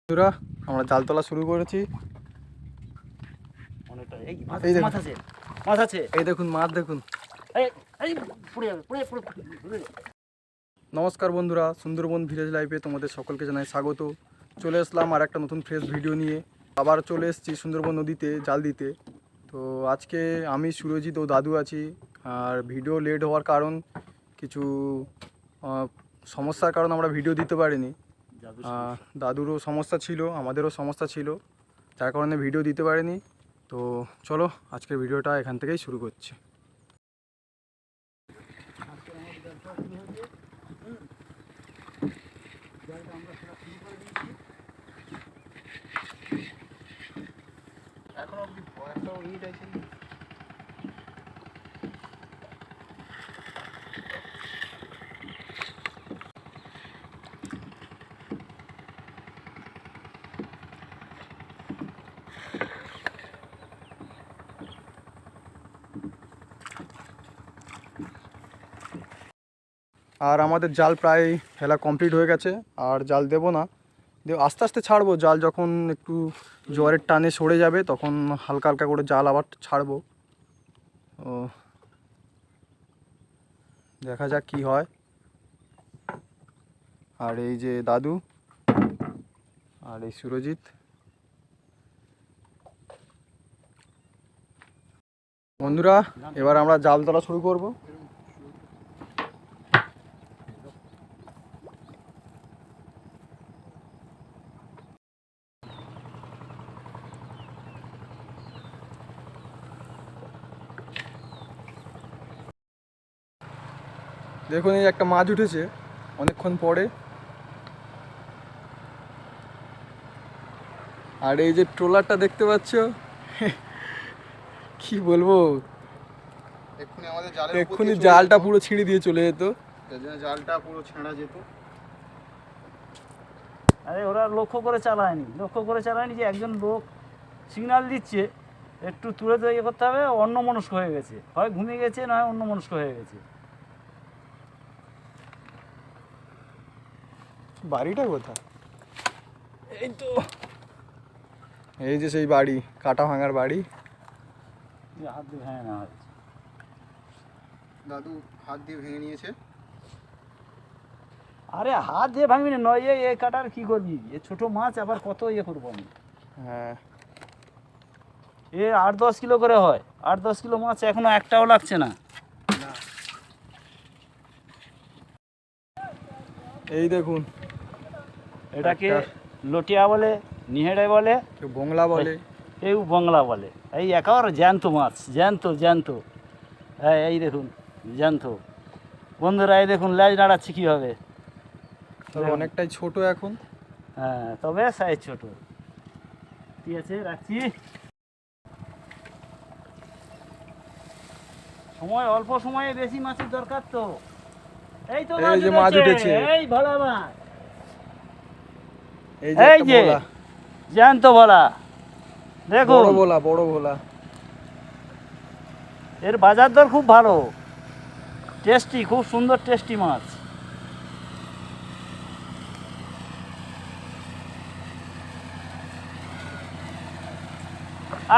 বন্ধুরা আমরা জাল তোলা শুরু করেছি। এই দেখুন মাছ দেখুন। নমস্কার বন্ধুরা, সুন্দরবন ভিলেজ লাইফে তোমাদের সকলকে জানাই স্বাগত। চলে আসলাম আর একটা নতুন ফ্রেশ ভিডিও নিয়ে। আবার চলে এসেছি সুন্দরবন নদীতে জাল দিতে। তো আজকে আমি সুরজিৎ ও দাদু আছি। আর ভিডিও লেট হওয়ার কারণ কিছু সমস্যার কারণ আমরা ভিডিও দিতে পারিনি। দাদুরও সমস্যা ছিল, আমাদেরও সমস্যা ছিল, যার কারণে ভিডিও দিতে পারিনি। তো চলো আজকের ভিডিওটা এখান থেকেই শুরু করছি। এখন অবধি একটা ইট আছে। আর আমাদের জাল প্রায় ফেলা কমপ্লিট হয়ে গেছে, আর জাল দেবো না, আস্তে আস্তে ছাড়বো। জাল যখন একটু জোয়ারের টানে সরে যাবে তখন হালকা হালকা করে জাল আবার ছাড়বো। ও দেখা যাক কি হয়। আর এই যে দাদু আর এই সুরজিৎ। বন্ধুরা এবার আমরা জাল তোলা শুরু করব। দেখুন এই একটা মাছ উঠেছে অনেকক্ষণ পরে। আর এই যে ট্রলারটা দেখতে পাচ্ছ, কি বলবো, এক্ষুনি জালটা পুরো ছিঁড়ে দিয়ে চলে যেত। জালটা পুরো ছেঁড়া যেত। আরে ওরা লক্ষ্য করে চালায়নি যে একজন লোক সিগন্যাল দিচ্ছে একটু তুলে তো ইয়ে করতে হবে, অন্যমনস্ক হয়ে গেছে, হয় ঘুমিয়ে গেছে নয় অন্যমনস্ক হয়ে গেছে। বাড়িটা কোথায়? এই তো, এই যে সেই বাড়ি, কাটা ভাঙার বাড়ি। হাত দিয়ে ভেঙে নেওয়া হয়েছে। দাদু হাত দিয়ে ভেঙে নিয়েছে। আরে হাত দিয়ে ভাঙবি না, নয় এ কাটার কি করবি, এ ছোট মাছ আবার কত ইয়ে করবো আমি। হ্যাঁ, এ 8-10 কিলো করে হয়, 8-10 কিলো মাছ এখনো একটাও লাগছে না। এই দেখুন, এটাকে লটিয়া বলে, নিহেড়ে বলে, কেউ বংলা বলে, কেউ বংলা বলে। এই একেবারে জ্যান্ত মাছ, জ্যান্ত। এই দেখুন জ্যান্ত। বন্ধুরা এই দেখুন লেজ নাড়াচ্ছে কীভাবে। তবে অনেকটাই ছোট এখন। হ্যাঁ তবে সাইজ ছোট। ঠিক আছে, রাখছি। অল্প সময়ে বেশি মাছের দরকার তো। এই তো এই যে মাছ উঠেছে, এই ভোলা মাছ, এই যে জ্যান্ত ভোলা দেখুন, বড় ভোলা। এর বাজার দর খুব ভালো, টেস্টি, খুব সুন্দর টেস্টি মাছ।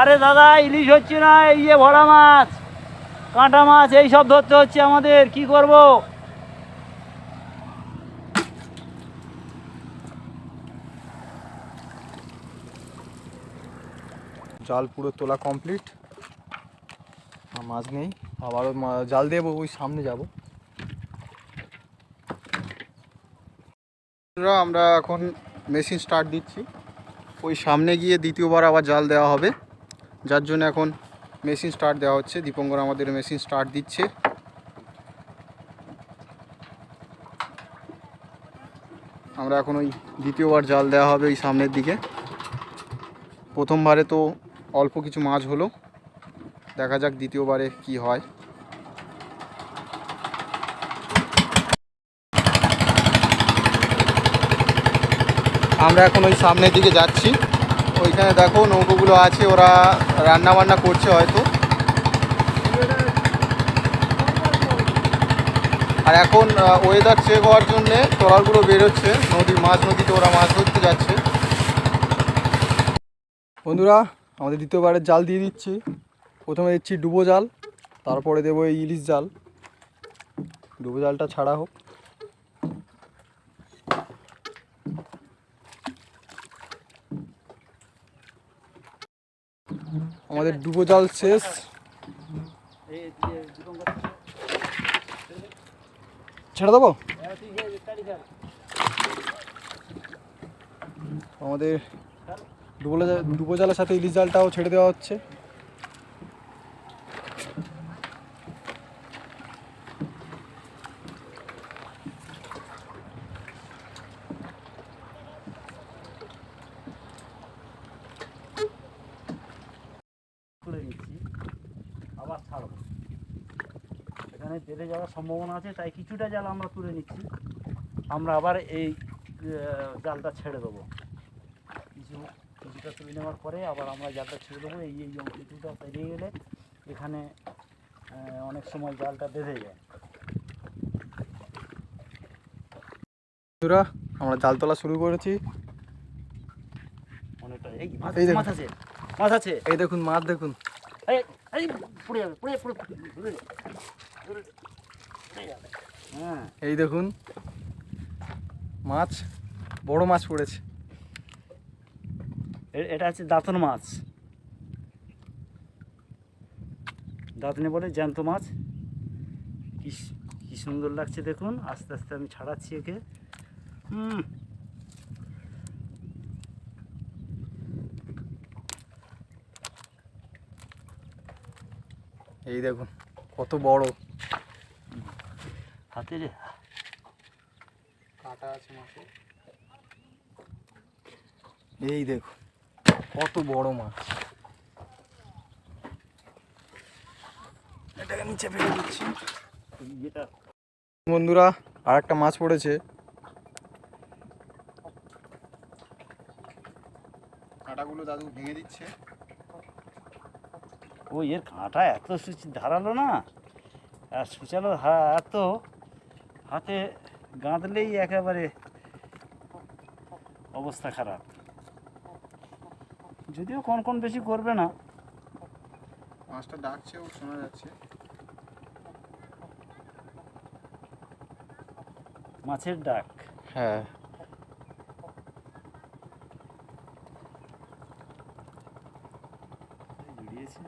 আরে দাদা ইলিশ হচ্ছে না, এই যে ভোলা মাছ, কাঁটা মাছ এই সব ধরতে হচ্ছে আমাদের, কি করব। জাল পুরো তোলা কমপ্লিট, মাছ নেই। আবারও জাল দেবো, ওই সামনে যাব। আমরা এখন মেশিন স্টার্ট দিচ্ছি, ওই সামনে গিয়ে দ্বিতীয়বার আবার জাল দেওয়া হবে, যার জন্য এখন মেশিন স্টার্ট দেওয়া হচ্ছে। দীপঙ্কর আমাদের মেশিন স্টার্ট দিচ্ছে। আমরা এখন ওই দ্বিতীয়বার জাল দেওয়া হবে ওই সামনের দিকে। প্রথমবারে তো অল্প কিছু মাছ হলো, দেখা যাক দ্বিতীয়বারে কি হয়। আমরা এখন ওই সামনের দিকে যাচ্ছি। ওইখানে দেখো নৌকোগুলো আছে, ওরা রান্না বান্না করছে হয়তো। আর এখন ওয়েদার চেক হওয়ার জন্যে ট্রলারগুলো বেরোচ্ছে নদীতে, ওরা মাছ ধরতে যাচ্ছে। বন্ধুরা আমাদের দ্বিতীয়বারের জাল দিয়ে দিচ্ছি। প্রথমে দিচ্ছি ডুবো জাল, তারপরে দেবো এই ইলিশ জাল। ডুবো জালটা ছাড়া হোক। আমাদের ডুবো জাল শেষ। ছেড়ে দেবো। আমাদের ডুবো জালের সাথে ইলিশ জালটাও ছেড়ে দেওয়া হচ্ছে। তুলে নিচ্ছি, আবার ছাড়বো। এখানে বেড়ে যাওয়ার সম্ভাবনা আছে, তাই কিছুটা জাল আমরা তুলে নিচ্ছি। আমরা আবার এই জালটা ছেড়ে দেবো। কিছুটা তুলে নেওয়ার পরে আবার আমরা জালটা ছেড়ে দেবো। এই কিছুটা পেরিয়ে গেলে এখানে অনেক সময় জালটা বেঁধে যায়। বন্ধুরা আমরা জাল তোলা শুরু করেছি। অনেকটা এই মাছ আছে, মাছ আছে। এই দেখুন মাছ দেখুন। পড়ে যাবে, পড়ে হ্যাঁ, এই দেখুন মাছ, বড় মাছ পড়েছে। এটা হচ্ছে দাঁতন মাছ, দাঁতনে বলে জ্যান্ত মাছ। কি সুন্দর লাগছে দেখুন। আস্তে আস্তে আমি ছাড়াচ্ছি একে। এই দেখুন কত বড়। হাতে রে কাটা আছে মাছে। এই দেখুন কত বড় মাছ। এটাকে নিচে ফেলে দিচ্ছি। বন্ধুরা আর একটা মাছ পড়েছে। কাঁটাগুলো দাদু ভেঙে দিচ্ছে। ও এর কাঁটা এত ধারালো না, আর সুচালো এত, হাতে গাঁদলেই একেবারে অবস্থা খারাপ। যদিও কোন বেশি করবে না। মাছটা ডাকছেও শোনা যাচ্ছে। মাছের ডাক, হ্যাঁ। জড়িয়েছে,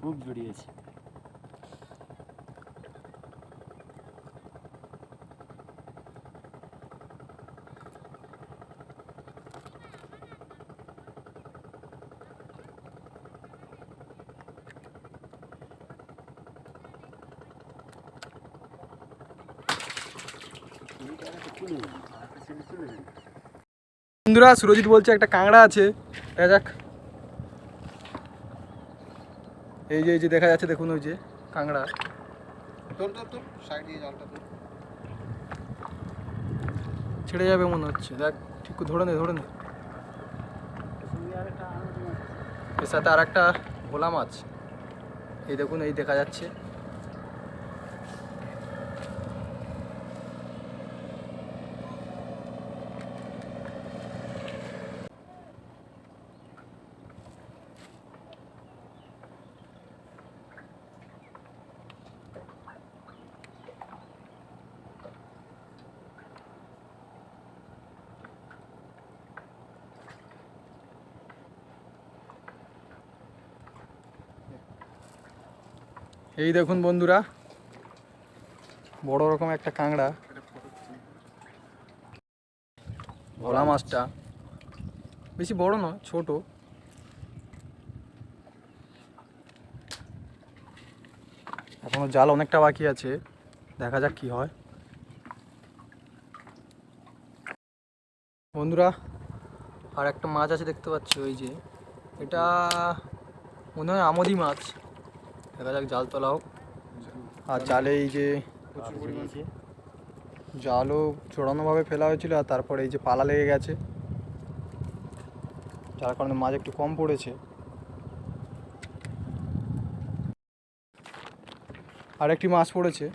খুব জড়িয়েছে। বন্ধুরা সুরজিৎ বলছে একটা কাঁকড়া আছে, দেখা যাক। এই যে দেখা যাচ্ছে দেখুন, ওই যে কাঁকড়া। ছেড়ে যাবে মনে হচ্ছে, দেখ ঠিক ধরে নে। এর সাথে আর একটা ভোলা মাছ। এই দেখুন, এই দেখা যাচ্ছে। এই দেখুন বন্ধুরা, বড় রকম একটা কাঁকড়া। ভোলা মাছটা বেশি বড় না, ছোট। এখনো জাল অনেকটা বাকি আছে, দেখা যাক কি হয়। বন্ধুরা আর একটা মাছ আছে দেখতে পাচ্ছি, ওই যে এটা মনে হয় আমোদি মাছ। দেখা যাক, জাল তোলা হোক। আর জালে এই যে জালও চড়ানোভাবে ফেলা হয়েছিল, আর তারপরে এই যে পালা লেগে গেছে, যার কারণে মাছ একটু কম পড়েছে। আর একটি মাছ পড়েছে।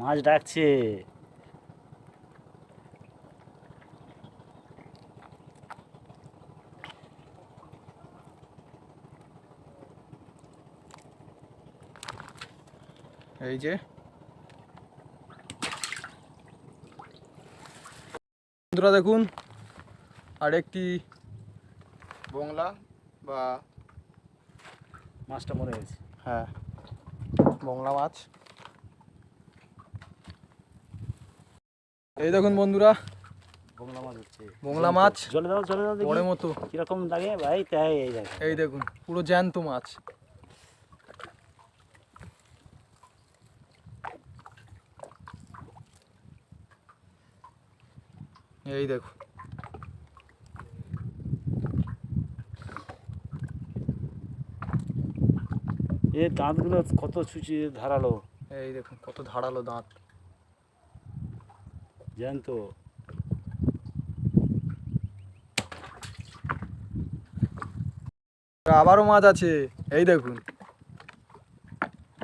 মাছ ডাকছে। এই যে বন্ধুরা দেখুন আরেকটি বংলা বা মাছটা মরে গেছে। হ্যাঁ বংলা মাছ। এই দেখুন বন্ধুরা বংলা মাছ হচ্ছে। বংলা মাছ জলে দাও বড় দেখি মতো। কিরকম লাগে ভাই। তাই এই দেখো, এই দেখুন পুরো জ্যান্ত মাছ। এই দেখুন এর দাঁতগুলো কত ছুঁচি ধারালো। এই দেখুন কত ধারালো দাঁত। জ্যান্ত। আবারও মাছ আছে। এই দেখুন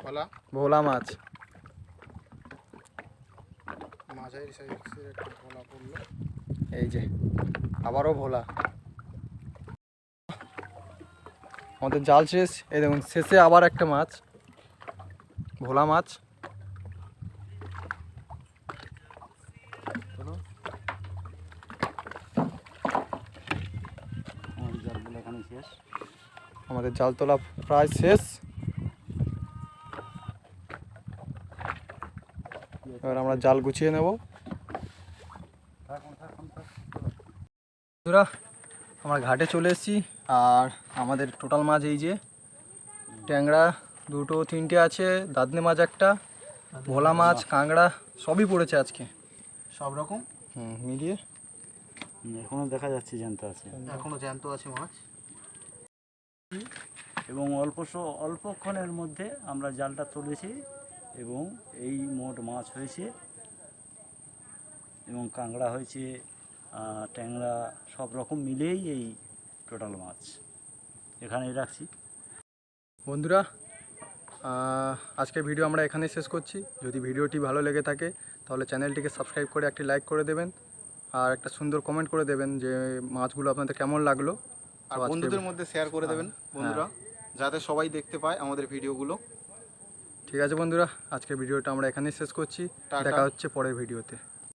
ভোলা ভোলা মাছ। এই যে আবারও ভোলা। আমাদের জাল শেষ। এই দেখুন শেষে আবার একটা মাছ ভোলা মাছ। চলো আমাদের জালগুলো এখানে শেষ। আমাদের জাল তোলা প্রায় শেষ। এবার আমরা জাল গুছিয়ে নেব। বন্ধুরা আমরা ঘাটে চলে এসেছি আর আমাদের টোটাল মাছ এই যে ট্যাংরা দুটো তিনটে আছে, দাদনে মাছ একটা, ভোলা মাছ, কাঁকড়া সবই পড়েছে আজকে সব রকম মিলিয়ে। এখনো দেখা যাচ্ছে জ্যান্ত আছে। এখনো জ্যান্ত আছে মাছ। এবং অল্পক্ষণের মধ্যে আমরা জালটা তুলেছি এবং এই মোট মাছ হয়েছে এবং কাঁকড়া হয়েছে, ট্যাংরা সব রকম মিলেই এই টোটাল মাছ। এখানেই রাখছি বন্ধুরা। আজকের ভিডিও আমরা এখানেই শেষ করছি। যদি ভিডিওটি ভালো লেগে থাকে তাহলে চ্যানেলটিকে সাবস্ক্রাইব করে একটি লাইক করে দেবেন আর একটা সুন্দর কমেন্ট করে দেবেন যে মাছগুলো আপনাদের কেমন লাগলো। আর বন্ধুদের মধ্যে শেয়ার করে দেবেন বন্ধুরা, যাতে সবাই দেখতে পায় আমাদের ভিডিওগুলো। ঠিক আছে বন্ধুরা, আজকের ভিডিওটা আমরা এখানেই শেষ করছি। দেখা হচ্ছে পরের ভিডিওতে।